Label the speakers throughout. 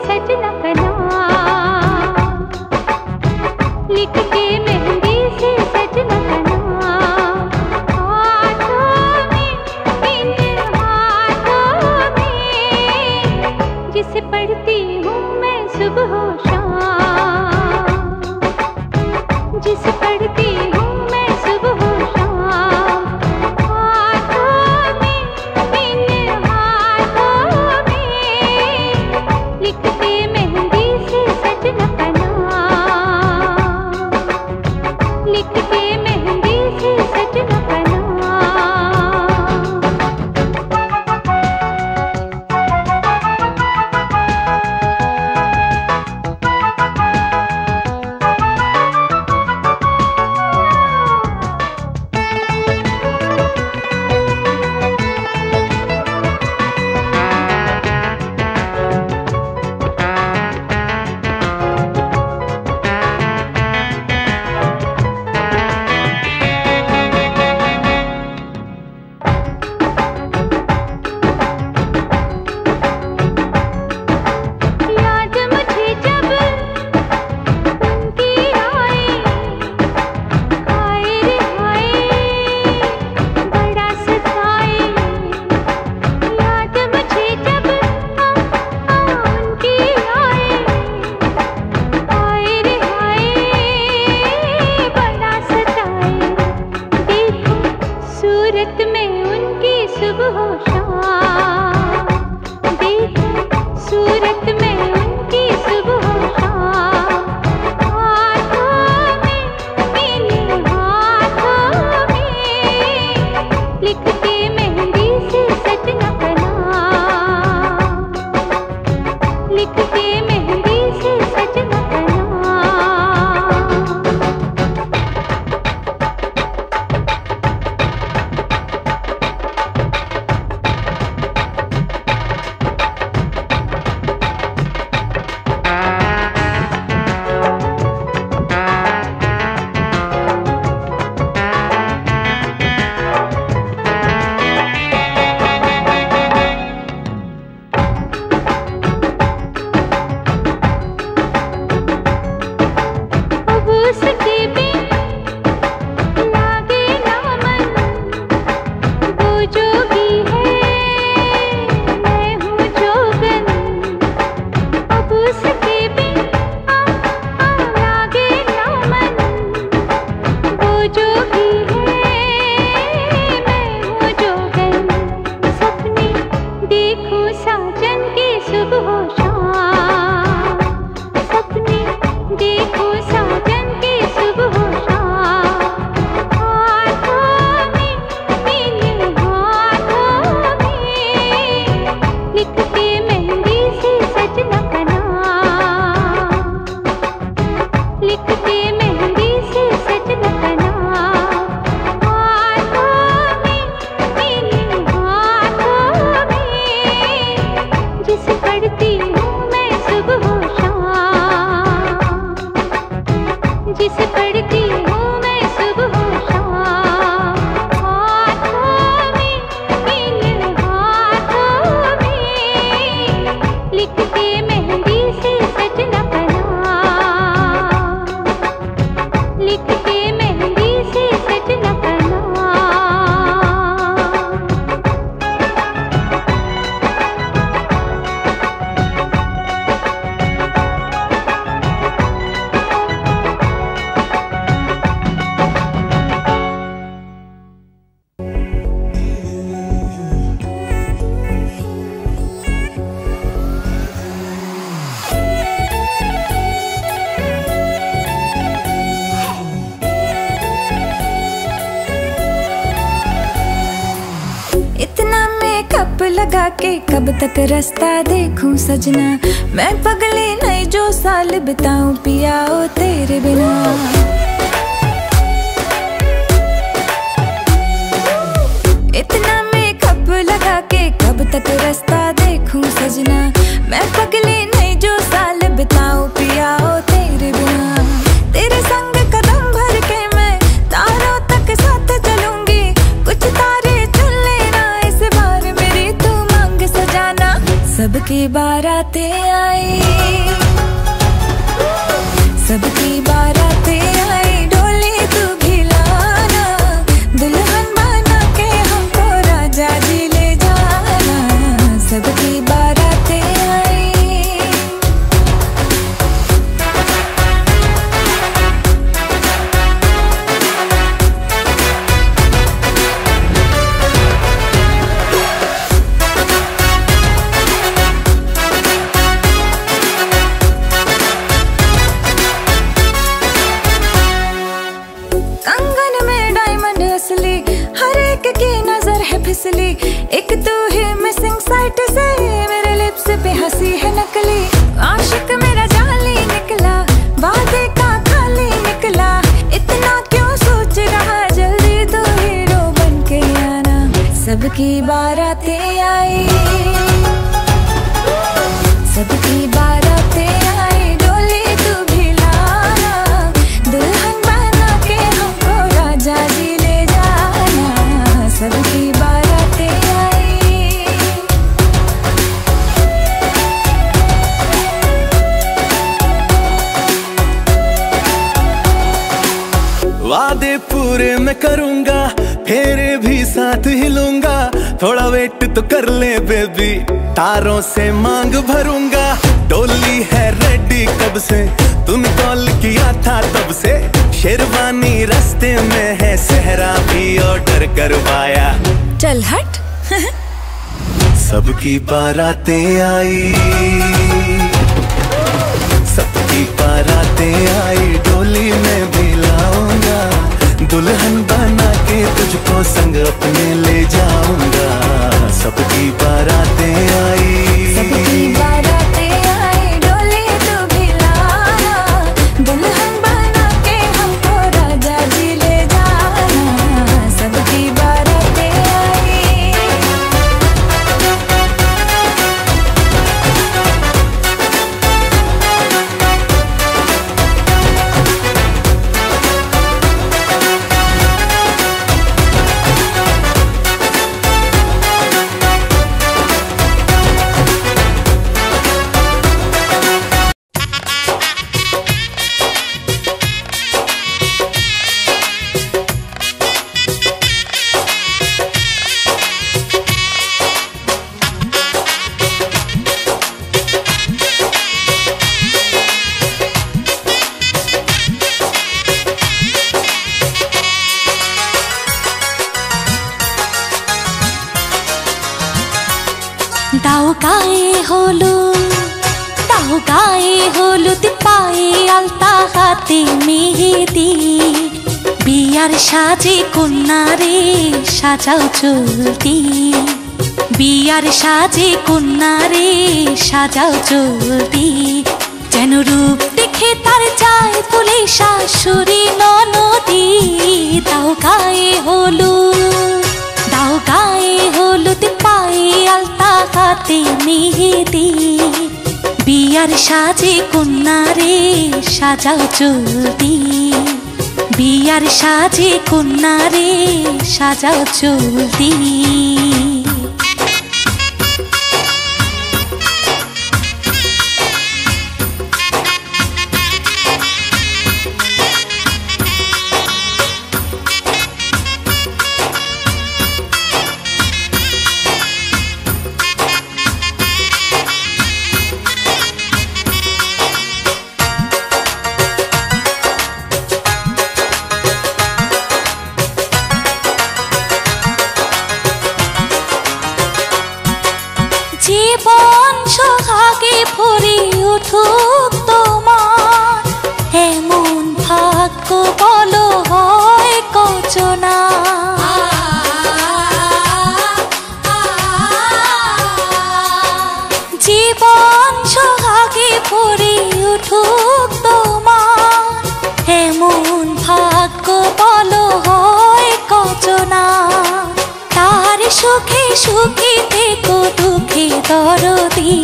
Speaker 1: सजना का नाम, लिख के मेहंदी से सजना का नाम, हाथों में, इन हाथों में, जिसे पढ़ती हूँ मैं सुबह शाम, जिसे पढ़ती हूँ मैं सुबह शाम, हाथों में, इन हाथों में, लिखते मेहंदी से सजना का नाम, लिखते मेहंदी से सजना का नाम। याद मुझे जब उनकी आए, हाय रे हाय बड़ा सताए, याद मुझे जब उनकी आए, हाय रे हाय बड़ा सताए, देखो सूरत में उनकी सुबह शाम, देखो सूरत में उनकी सुबह शाम, हाथों में, इन हाथों में, लिखते मेहंदी से सजना का नाम, लिखते मेहंदी से सजना का नाम। अब उसके बिन लागे ना मन, वो जोगी है मैं हूँ जोगन, अब उसके बिन लागे ना मन, वो जोगी है मैं हूँ जोगन, सपने देखूं साजन के सुबह शाम, सपने देखूं साजन के सुबह शाम, हाथों में, इन हाथों में, लिखते मेहंदी से सजना का नाम, लिखते मेहंदी से सजना का नाम, हाथों में, इन हाथों में, जिसे पढ़ती हूँ मैं सुबह शाम, जिसे पढ़ती हूँ मैं सुबह शाम, हाथों में, इन हाथों में, लिखते मेहंदी से सजना का नाम, लिखते मेहंदी से सजना का नाम।
Speaker 2: इतना मेकअप लगा के कब तक रास्ता देखूं सजना, मैं पगली नहीं जो साल बिताऊं पिया ओ तेरे बिना। इतना मेकअप लगा के कब तक रास्ता देखूं सजना, मैं पगली नहीं जो साल बिताऊं पिया ओ तेरे बिना। तेरे संग कदम भर के मैं तारों तक साथ चलूंगी, कुछ तारे चुन लेना इस बार मेरी तू मांग सजाना। सबके सबकी बारातें आई, सबकी बारातें आई, डोली तू भी लाना, दुल्हन बना के हमको राजा जी ले जाना, सबकी बारातें आई। कंगन में डायमंड असली, हर एक की नजर है फिसली, एक तू ही मिसिंग साइट से मेरे लिप्स पे हंसी है नकली। आशिक मेरा जाली निकला, वादे का खाली निकला, इतना क्यों सोच रहा, जल्दी तो हीरो बन के आना, सबकी बारातें आई, सबकी बारातें आई, डोली तू भी लाना, दुल्हन बना के हमको राजा जी ले जाना, सबकी बारातें आई।
Speaker 3: वादे पूरे मैं करूंगा, फेरे भी साथ हिलूंगा, थोड़ा वेट तो कर ले बेबी, तारों से मांग भरूंगा। डोली है रेडी कब से, तूने कॉल किया था तब से, शेरवानी रास्ते में है, सहरा भी ऑर्डर करवाया।
Speaker 2: चल हट
Speaker 3: सबकी बारातें आई, सबकी बारातें आई, डोली में भी लाऊंगा, दुल्हन बना के तुझको संग अपने ले जाऊंगा, सबकी बारातें आई,
Speaker 2: सबकी बारातें आई, डोली तू भी लाना, दुल्हन बना के हमको राजा जी ले जाना, सबकी बारातें आई।
Speaker 4: দাও গায়ে হলুদ পায়ে আলতা হাতে মেহেদি, বিয়ার সাজে কন্যারে সাজাও চলতি, বিয়ার সাজে কন্যারে সাজাও চলতি, যেন রূপ দেখে তার যায় বলে শাশুড়ি ননদি। দাও গায়ে হলুদ পায়ে আলতা হাতে মেহেদি, বিয়ার সাজে কন্যারে সাজাও চলতি, বিয়ার সাজে কন্যারে সাজাও চলতি। জীবন সোহাগে ভরে উঠুক তোমার, এমন ভাগ্য বলো হয় কচনা। জীবন সোহাগে ভরে উঠুক তোমার, এমন ভাগ্য বলো হয় কচনা। তার সুখে সুখে থেকো, দুঃখে দরদি,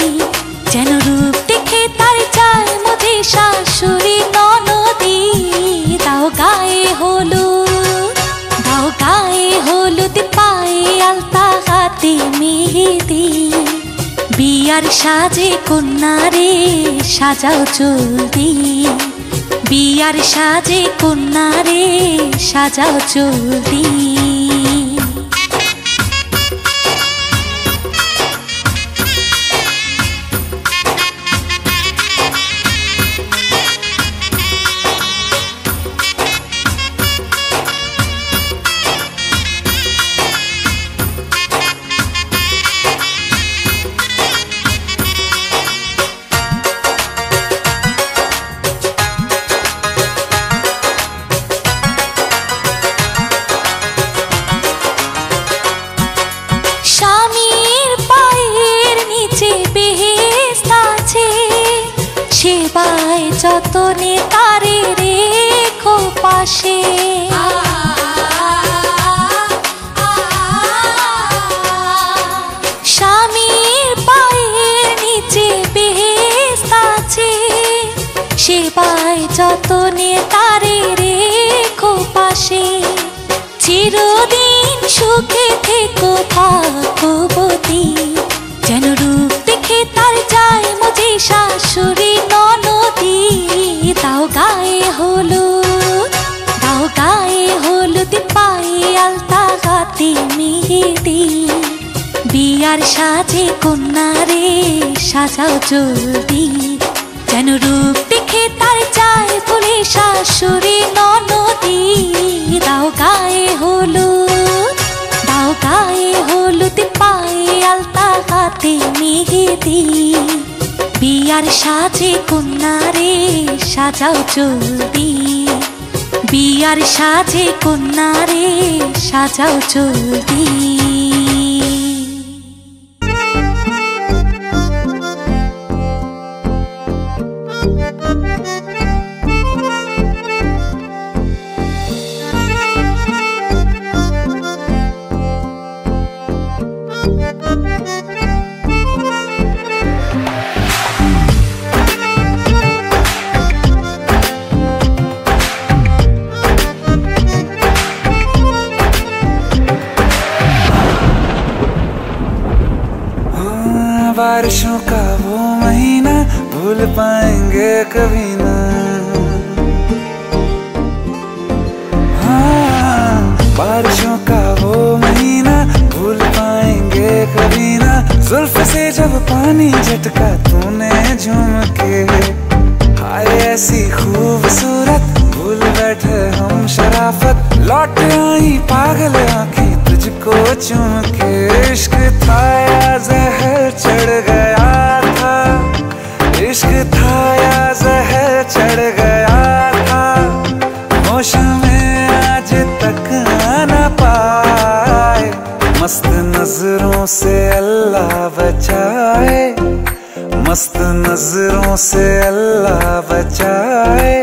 Speaker 4: যেন রূপ দেখে তার চায় মধ্যে শাশুড়ি ননদি। দাও গায়ে হলুদ পায়ে আলতা হাতে মেহেদি, বিয়ার বিয়ার সাজে কন্যারে সাজাও চলতি, বিয়ার সাজে কন্যারে সাজাও চলতি। যতনে তারে রেখো পাশে, স্বামীর পায়ের নিচে বেহেশত আছে, সেবায় যতনে তারে রেখো পাশে। চিরদিন সুখে থেকো ভাগ্যবতী, যেন রূপ দেখে তার যায় মজে শাশুড়ি ননদী। দাও গায়ে হলুদ, দাও গায়ে হলুদ, পায়ে আলতা হাতে মেহেদি। বিয়ার সাজে কন্যারে সাজাও জলদি, যেন রূপ দেখে তার যায় বলে শাশুড়ি ননদী। দাও গায়ে হলুদ, দাও গায়ে হলুদ, পায়ে আলতা হাতে মেহেদি। বিয়ার সাজে কন্যারে সাজাও জলদি, বিয়ার সাজে কন্যারে সাজাও জলদি।
Speaker 5: बारिशों का वो महीना भूल पाएंगे कभी ना, हाँ बारिशों का वो महीना भूल पाएंगे कभी ना। जुल्फ से जब पानी झटका तूने झूम के, हाय ऐसी खूबसूरत भूल बैठे हम शराफत। लौट आई पागल आंखें तुझको चूम के, इश्क था या जहर चढ़ गया था, इश्क था या जहर चढ़ गया था। होश में आज तक न पाए, मस्त नजरों से अल्लाह बचाए, मस्त नजरों से अल्लाह बचाए।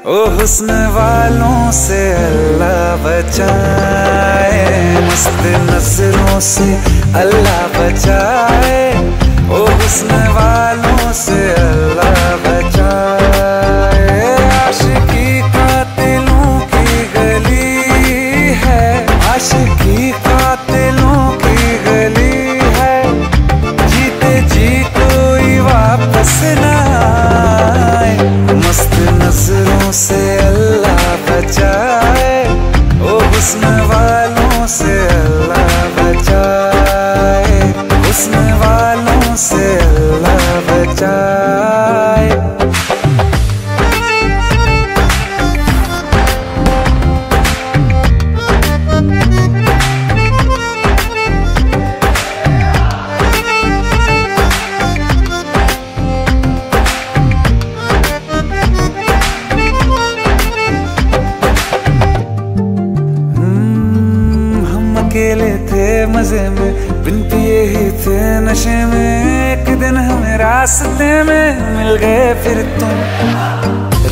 Speaker 5: ओ हुस्न वालों से अल्लाह बचाए, मस्त नजरों से अल्लाह बचाए। ओ हुस्न वालों से अल्लाह बचाए। आशिकी कातिलों की गली है, आशिकी कातिलों की गली है। जीते जी कोई वापस ना आए, मस्त नजरों से अल्लाह बचाए। ओ हुस्न वालों से अल्लाह बचाए, हुस्न वालों से अल्लाह बचाए। अकेले थे मजे में, बिन पिए ही थे नशे में। एक दिन हमें रास्ते में मिल गए फिर तुम,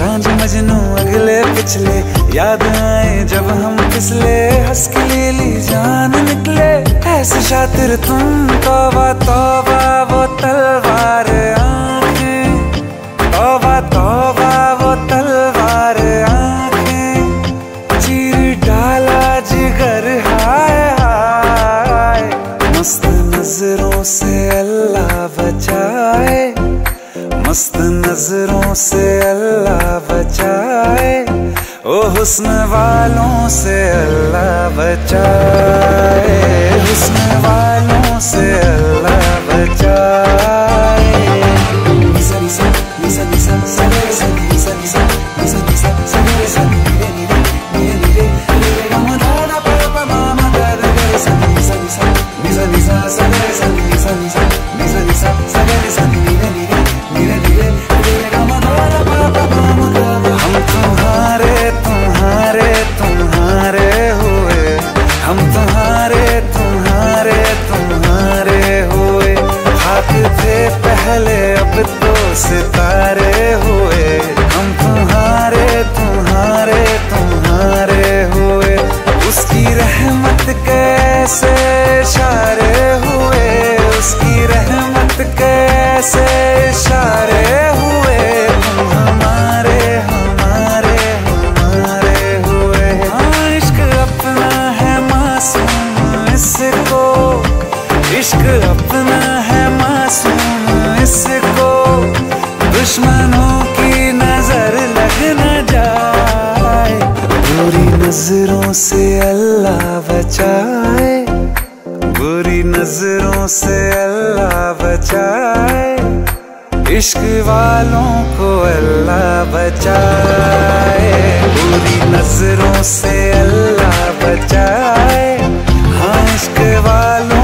Speaker 5: रांझ मजनू अगले पिछले याद आए जब हम फिसले। हंस के ली जान निकले ऐसे शातिर तुम, तौबा तौबा वो तलवार आंखें, तौबा तौबा वो तलवार आंखें। चीर डाला जिगर हाय हाय, मस्त नजरों से अल्लाह बचा मस्त नजरों से अल्लाह बचाए, ओ हुस्न वालों से अल्लाह बचाए, हुस्न वालों से अल्लाह बचाए। निसा निसा निसा निसा सगे सगे निसा निसा निसा निसा सगे सगे रे रे रे रे रे गा मा दा पा पा मा मा गा रे रे सा निसा निसा निसा निसा सगे सगे निसा निसा निसा निसा सगे सगे रे रे रे रे गा मा दा पा पा मा मा गा। हम तुम्हारे तुम्हारे तुम्हारे हुए, हम तुम्हारे तुम्हारे तुम्हारे हुए, खाक थे पहले अब तो सितारे हुए, हम तुम्हारे तुम्हारे तुम्हारे हुए, उसकी रहमत कैसे इशारे हुए, उसकी रहमत कैसे इशारे हुए, तुम हमारे हमारे हमारे हुए। हाँ इश्क अपना है मासूम इसको, इश्क अपना है मासूम इसको, दुश्मनों की नजर लग न जाए, बुरी नजरों से अल्लाह बचाए, बुरी नजरों से अल्लाह बचाए, इश्क वालों को अल्लाह बचाए, बुरी नजरों से अल्लाह बचाए, हाँ इश्क वालों